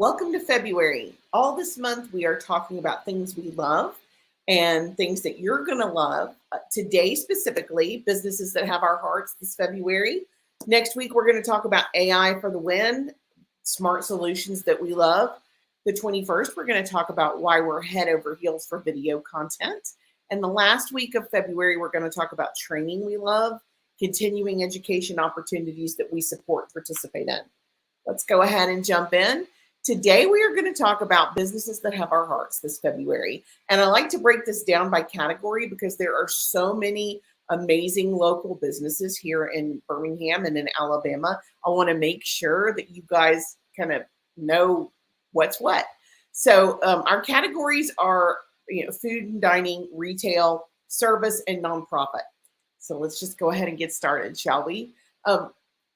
Welcome to February. All this month, we are talking about things we love and things that you're going to love. Today, specifically, businesses that have our hearts this February. Next week, we're going to talk about AI for the win, smart solutions that we love. The 21st, we're going to talk about why we're head over heels for video content. And the last week of February, we're going to talk about training we love, continuing education opportunities that we support, participate in. Let's go ahead and jump in. Today, we are going to talk about businesses that have our hearts this February. And I like to break this down by category because there are so many amazing local businesses here in Birmingham and in Alabama. I want to make sure that you guys kind of know what's what. So our categories are food and dining, retail, service, and nonprofit. So let's just go ahead and get started, shall we?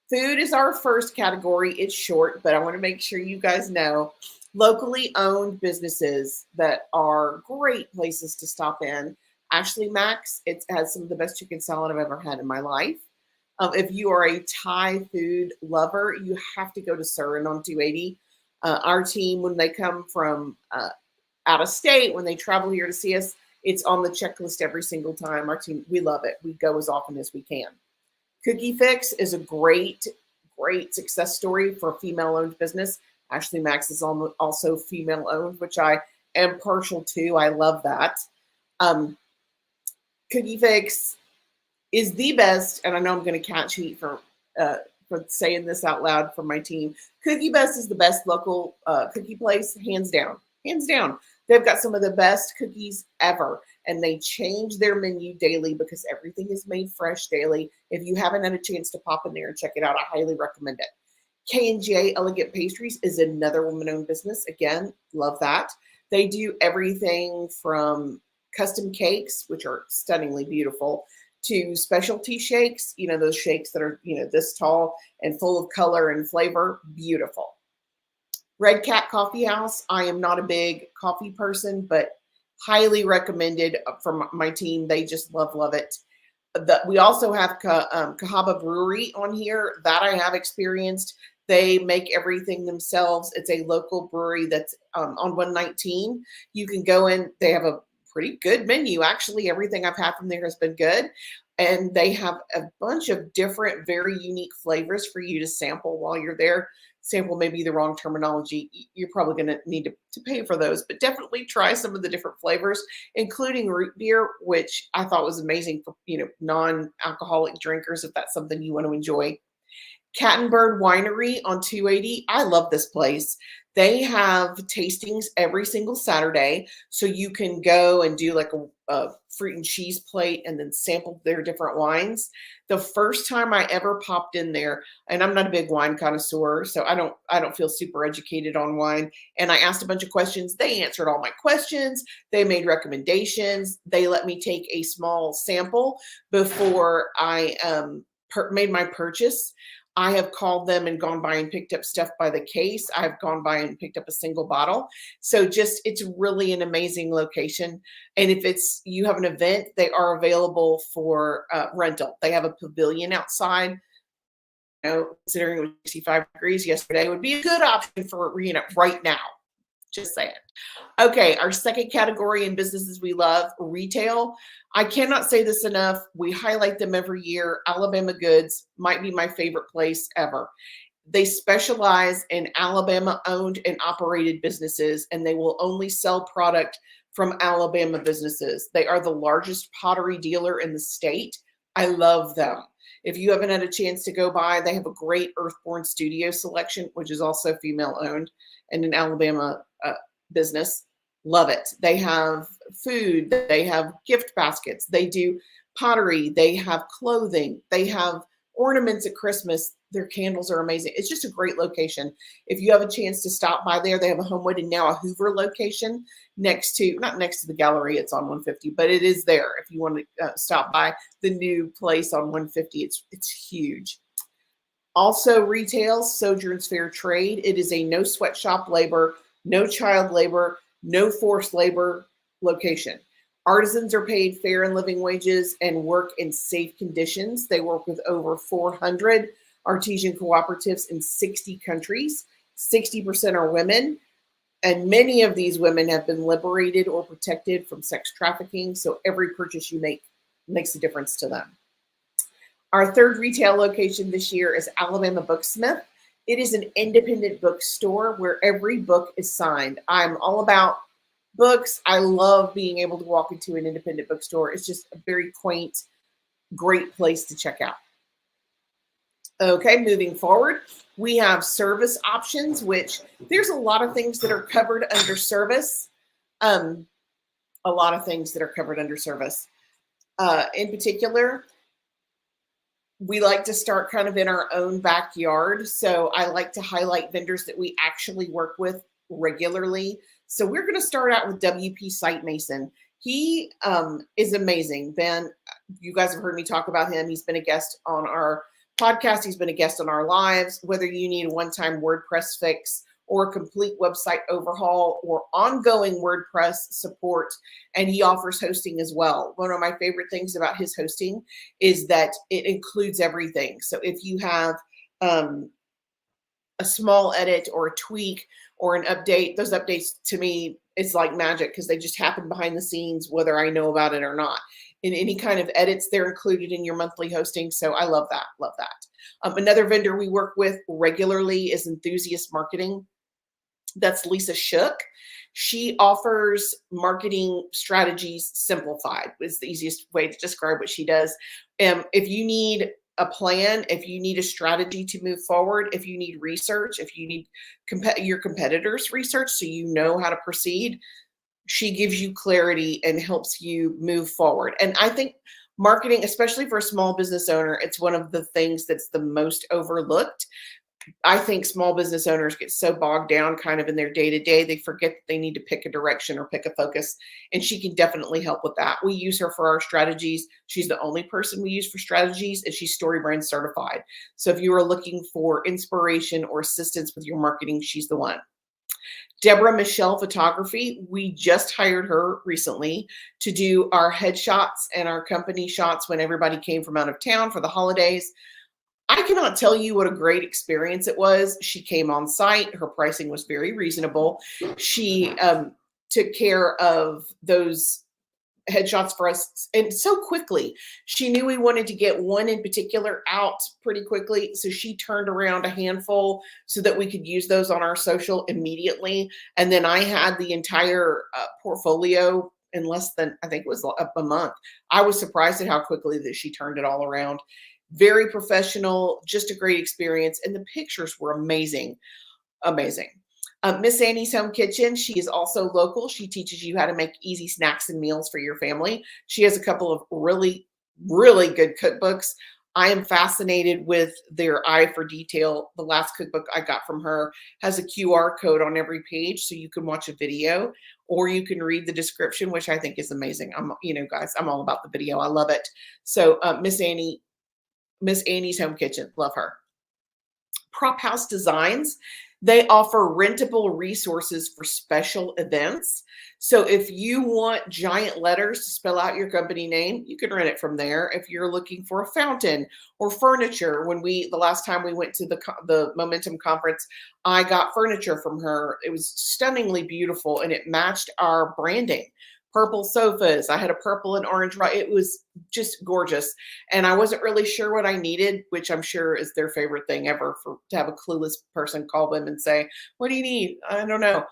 Food is our first category. It's short, but I want to make sure you guys know locally owned businesses that are great places to stop in. Ashley Max, it has some of the best chicken salad I've ever had in my life. If you are a Thai food lover, you have to go to Surin on 280. Our team, when they come from out of state, when they travel here to see us, it's on the checklist every single time. Our team, we love it. We go as often as we can. Cookie Fix is a great success story for a female-owned business. Ashley Max is also female-owned, which I am partial to. I love that. Cookie Fix is the best, and I know I'm going to catch heat for saying this out loud from my team. Cookie Best is the best local cookie place, hands down. Hands down. They've got some of the best cookies ever, and they change their menu daily because everything is made fresh daily. If you haven't had a chance to pop in there and check it out, I highly recommend it. K&J Elegant Pastries is another woman-owned business. Again, love that. They do everything from custom cakes, which are stunningly beautiful, to specialty shakes, those shakes that are, this tall and full of color and flavor, beautiful. Red Cat Coffee House. I am not a big coffee person, but highly recommended from my team. They just love it. We also have Cahaba Brewery on here that I have experienced. They make everything themselves. It's a local brewery that's on 119. You can go in. They have a pretty good menu. Actually, everything I've had from there has been good. And they have a bunch of different, very unique flavors for you to sample while you're there. Sample may be the wrong terminology. You're probably going to need to pay for those, but definitely try some of the different flavors, including root beer, which I thought was amazing for, non-alcoholic drinkers, if that's something you want to enjoy. Cat and Bird Winery on 280. I love this place. They have tastings every single Saturday, so you can go and do like a fruit and cheese plate and then sample their different wines. The first time I ever popped in there, and I'm not a big wine connoisseur, so I don't feel super educated on wine. And I asked a bunch of questions. They answered all my questions. They made recommendations. They let me take a small sample before I made my purchase. I have called them and gone by and picked up stuff by the case. I've gone by and picked up a single bottle. So it's really an amazing location. And if you have an event, they are available for rental. They have a pavilion outside. Considering it was 65 degrees yesterday, would be a good option for right now. Just saying. Okay, our second category in businesses we love, retail. I cannot say this enough. We highlight them every year. Alabama Goods might be my favorite place ever. They specialize in Alabama-owned and operated businesses, and they will only sell product from Alabama businesses. They are the largest pottery dealer in the state. I love them. If you haven't had a chance to go by, they have a great Earthborn Studio selection, which is also female-owned and an Alabama business. Love it. They have food. They have gift baskets. They do pottery. They have clothing. They have ornaments at Christmas. Their candles are amazing. It's just a great location. If you have a chance to stop by there, they have a Homewood and now a Hoover location not next to the gallery. It's on 150, but it is there. If you want to stop by the new place on 150, it's huge. Also retail, Sojourn's Fair Trade. It is a no sweatshop labor, no child labor, no forced labor location. Artisans are paid fair and living wages and work in safe conditions. They work with over 400 artisan cooperatives in 60 countries. 60% are women. And many of these women have been liberated or protected from sex trafficking. So every purchase you make makes a difference to them. Our third retail location this year is Alabama Booksmith. It is an independent bookstore where every book is signed. I'm all about books. I love being able to walk into an independent bookstore. It's just a very quaint, great place to check out. Okay, moving forward, we have service options, which there's a lot of things that are covered under service. A lot of things that are covered under service. In particular, we like to start kind of in our own backyard. So I like to highlight vendors that we actually work with regularly. So we're going to start out with WP Site Mason. He is amazing. Ben, you guys have heard me talk about him. He's been a guest on our podcast. He's been a guest on our lives. Whether you need a one-time WordPress fix or a complete website overhaul or ongoing WordPress support, and he offers hosting as well. One of my favorite things about his hosting is that it includes everything. So if you have a small edit or a tweak or an update, those updates to me, it's like magic because they just happen behind the scenes, whether I know about it or not. In any kind of edits, they're included in your monthly hosting. So I love that. Love that. Another vendor we work with regularly is Enthusiast Marketing. That's Lisa Shook. She offers marketing strategies simplified. It's the easiest way to describe what she does. If you need a plan, if you need a strategy to move forward, if you need research, if you need your competitors' research so you know how to proceed, she gives you clarity and helps you move forward. And I think marketing, especially for a small business owner, it's one of the things that's the most overlooked. I think small business owners get so bogged down kind of in their day-to-day, they forget that they need to pick a direction or pick a focus, and she can definitely help with that. We use her for our strategies. She's the only person we use for strategies, and she's StoryBrand certified. So if you are looking for inspiration or assistance with your marketing, she's the one. Deborah Michelle Photography, we just hired her recently to do our headshots and our company shots when everybody came from out of town for the holidays. I cannot tell you what a great experience it was. She came on site. Her pricing was very reasonable. She took care of those headshots for us and so quickly. She knew we wanted to get one in particular out pretty quickly. So she turned around a handful so that we could use those on our social immediately. And then I had the entire portfolio in less than, I think it was a month. I was surprised at how quickly that she turned it all around. Very professional, just a great experience. And the pictures were amazing, amazing. Miss Annie's Home Kitchen, she is also local. She teaches you how to make easy snacks and meals for your family. She has a couple of really, really good cookbooks. I am fascinated with their eye for detail. The last cookbook I got from her has a QR code on every page, so you can watch a video or you can read the description, which I think is amazing. Guys, I'm all about the video. I love it. So Miss Annie's Home Kitchen, love her. Prop House Designs, they offer rentable resources for special events. So if you want giant letters to spell out your company name, you can rent it from there. If you're looking for a fountain or furniture, the last time we went to the Momentum conference, I got furniture from her. It was stunningly beautiful and it matched our branding. Purple sofas. I had a purple and orange. It was just gorgeous. And I wasn't really sure what I needed, which I'm sure is their favorite thing ever, to have a clueless person call them and say, what do you need? I don't know.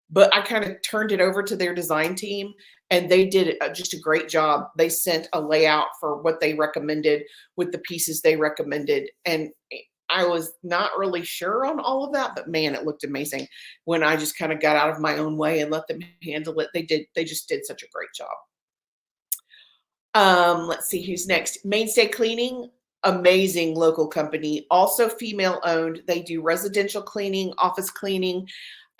But I kind of turned it over to their design team and they did just a great job. They sent a layout for what they recommended with the pieces they recommended. And I was not really sure on all of that, but man, it looked amazing when I just kind of got out of my own way and let them handle it. They just did such a great job. Let's see who's next. Mainstay Cleaning, amazing local company, also female owned. They do residential cleaning, office cleaning,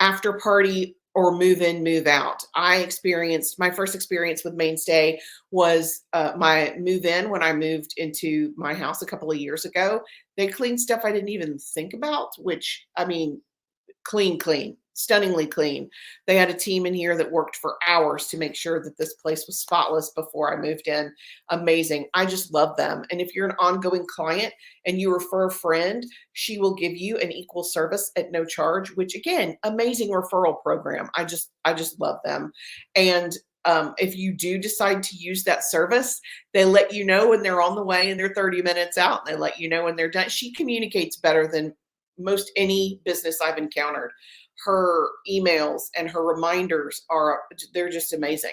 after party, or move in, move out. My first experience with Mainstay was my move in when I moved into my house a couple of years ago. They cleaned stuff I didn't even think about, which, I mean, clean. stunningly clean. They had a team in here that worked for hours to make sure that this place was spotless before I moved in. Amazing. I just love them. And if you're an ongoing client and you refer a friend, she will give you an equal service at no charge, which again, amazing referral program. I just love them. And if you do decide to use that service, they let you know when they're on the way and they're 30 minutes out. And they let you know when they're done. She communicates better than most any business I've encountered. Her emails and her reminders they're just amazing.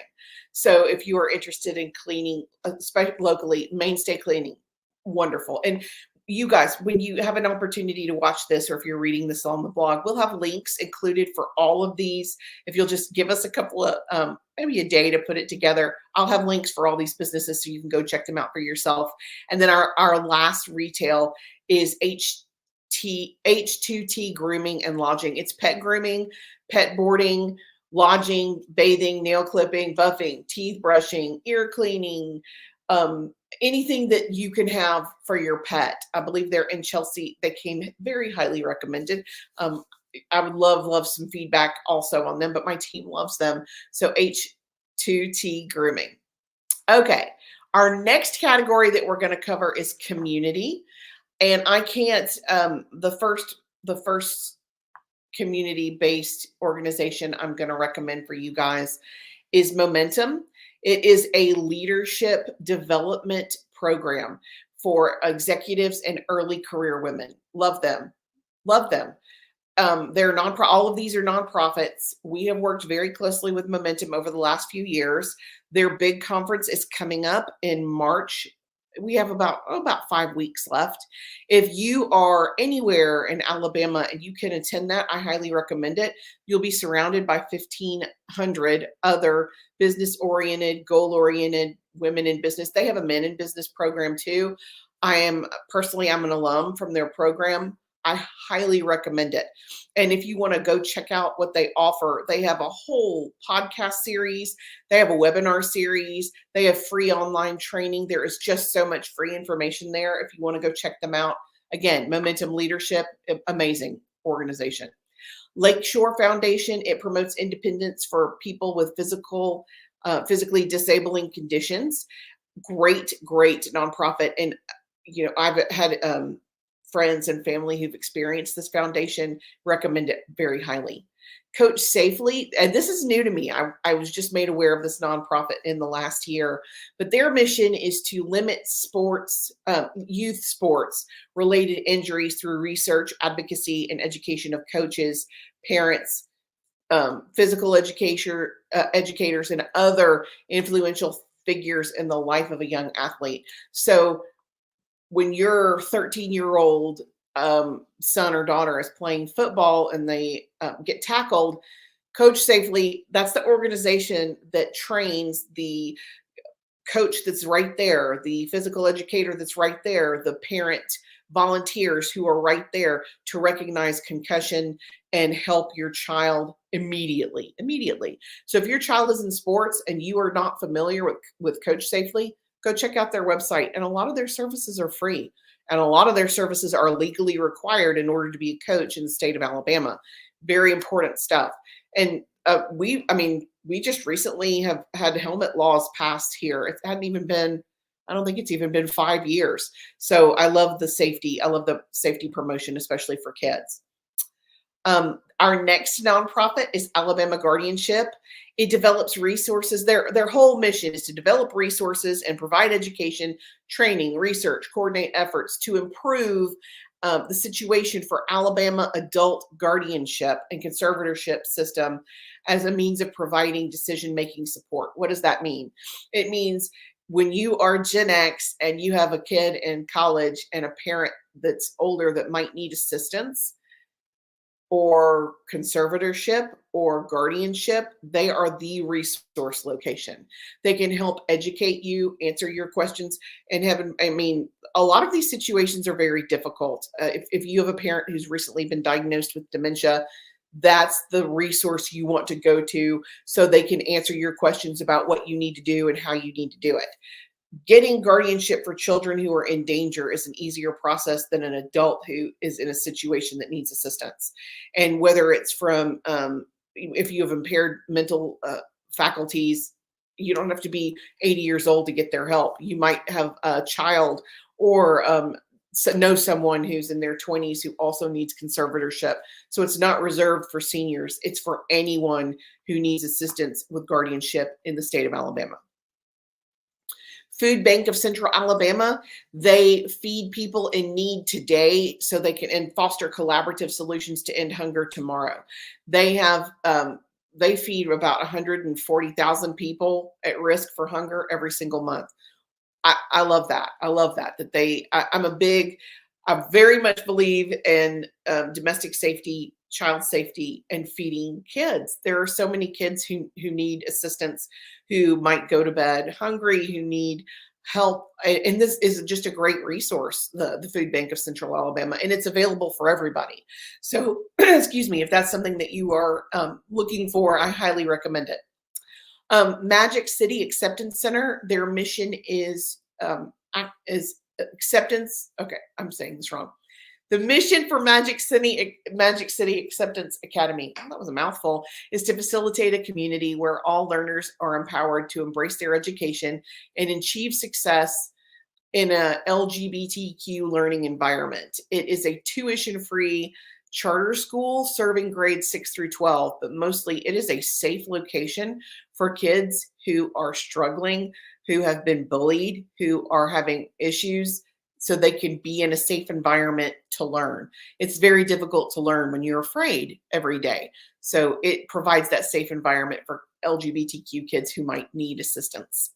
So if you are interested in cleaning, especially locally, Mainstay Cleaning, wonderful. And you guys, when you have an opportunity to watch this, or if you're reading this on the blog, we'll have links included for all of these. If you'll just give us a couple of, maybe a day to put it together, I'll have links for all these businesses so you can go check them out for yourself. And then our last retail is H2T Grooming and Lodging. It's pet grooming, pet boarding, lodging, bathing, nail clipping, buffing, teeth brushing, ear cleaning, anything that you can have for your pet. I believe they're in Chelsea. They came very highly recommended. I would love some feedback also on them, but my team loves them. So H2T Grooming. Okay. Our next category that we're going to cover is community. And I can't, the first community-based organization I'm going to recommend for you guys is Momentum. It is a leadership development program for executives and early career women. Love them. Love them. They're all of these are nonprofits. We have worked very closely with Momentum over the last few years. Their big conference is coming up in March. We have about 5 weeks left. If you are anywhere in Alabama and you can attend that, I highly recommend it. You'll be surrounded by 1,500 other business-oriented, goal-oriented women in business. They have a men in business program too. I'm an alum from their program. I highly recommend it. And if you want to go check out what they offer, they have a whole podcast series. They have a webinar series. They have free online training. There is just so much free information there if you want to go check them out. Again, Momentum Leadership, amazing organization. Lakeshore Foundation, it promotes independence for people with physically disabling conditions. Great nonprofit. And, I've had friends and family who've experienced this foundation, recommend it very highly. Coach Safely, and this is new to me. I was just made aware of this nonprofit in the last year, but their mission is to limit youth sports related injuries through research, advocacy, and education of coaches, parents, physical educators, and other influential figures in the life of a young athlete. So when your 13-year-old son or daughter is playing football and they get tackled, Coach Safely, that's the organization that trains the coach that's right there, the physical educator that's right there, the parent volunteers who are right there to recognize concussion and help your child immediately. So if your child is in sports and you are not familiar with Coach Safely, go check out their website. And a lot of their services are free. And a lot of their services are legally required in order to be a coach in the state of Alabama. Very important stuff. And we just recently have had helmet laws passed here. It hadn't even been, I don't think it's even been 5 years. So I love the safety. I love the safety promotion, especially for kids. Our next nonprofit is Alabama Guardianship. It develops resources. Their whole mission is to develop resources and provide education, training, research, coordinate efforts to improve the situation for Alabama adult guardianship and conservatorship system as a means of providing decision-making support. What does that mean? It means when you are Gen X and you have a kid in college and a parent that's older that might need assistance or conservatorship or guardianship, they are the resource location. They can help educate you, answer your questions, and a lot of these situations are very difficult. If you have a parent who's recently been diagnosed with dementia, that's the resource you want to go to so they can answer your questions about what you need to do and how you need to do it. Getting guardianship for children who are in danger is an easier process than an adult who is in a situation that needs assistance. And whether it's from, if you have impaired mental faculties, you don't have to be 80 years old to get their help. You might have a child or know someone who's in their 20s who also needs conservatorship. So it's not reserved for seniors, it's for anyone who needs assistance with guardianship in the state of Alabama. Food Bank of Central Alabama, they feed people in need today so they can and foster collaborative solutions to end hunger tomorrow. They have they feed about 140,000 people at risk for hunger every single month. I love that. I love that I very much believe in domestic safety, child safety, and feeding kids. There are so many kids who need assistance, who might go to bed hungry, who need help. And this is just a great resource, the Food Bank of Central Alabama, and it's available for everybody. So, excuse me, if that's something that you are looking for, I highly recommend it. Magic City Acceptance Center, their mission is acceptance. Okay, I'm saying this wrong. The mission for Magic City Acceptance Academy, that was a mouthful, is to facilitate a community where all learners are empowered to embrace their education and achieve success in a LGBTQ learning environment. It is a tuition-free charter school serving grades 6 through 12, but mostly it is a safe location for kids who are struggling, who have been bullied, who are having issues, so they can be in a safe environment to learn. It's very difficult to learn when you're afraid every day. So it provides that safe environment for LGBTQ kids who might need assistance.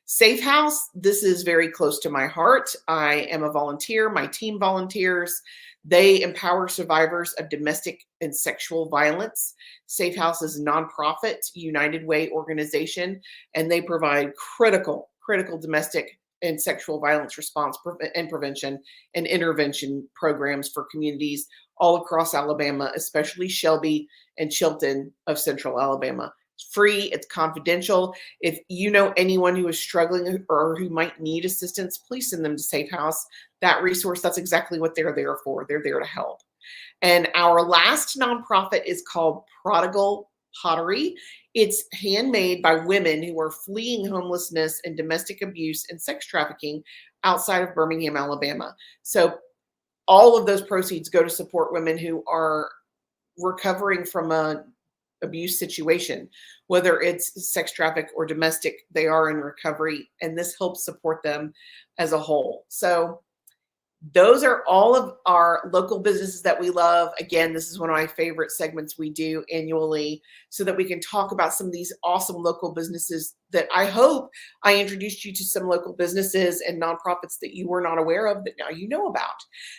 Safe House, this is very close to my heart. I am a volunteer. My team volunteers. They empower survivors of domestic and sexual violence. Safe House is a nonprofit United Way organization, and they provide critical domestic and sexual violence response and prevention and intervention programs for communities all across Alabama, especially Shelby and Chilton of Central Alabama. It's free, it's confidential. If you know anyone who is struggling or who might need assistance, please send them to Safe House. That resource, that's exactly what they're there for. They're there to help. And our last nonprofit is called Prodigal Pottery. It's handmade by women who are fleeing homelessness and domestic abuse and sex trafficking outside of Birmingham, Alabama. So all of those proceeds go to support women who are recovering from an abuse situation, whether it's sex traffic or domestic, they are in recovery, and this helps support them as a whole. So those are all of our local businesses that we love. Again, this is one of my favorite segments we do annually so that we can talk about some of these awesome local businesses that I hope I introduced you to some local businesses and nonprofits that you were not aware of that now you know about.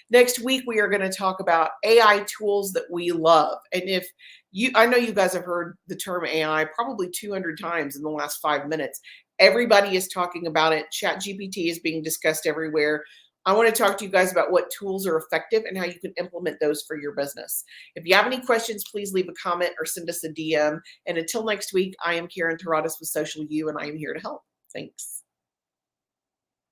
Next week, we are going to talk about AI tools that we love. And if you, I know you guys have heard the term AI probably 200 times in the last 5 minutes. Everybody is talking about it. ChatGPT is being discussed everywhere. I want to talk to you guys about what tools are effective and how you can implement those for your business. If you have any questions, please leave a comment or send us a DM. And until next week, I am Karen Taradas with Social U, and I am here to help. Thanks.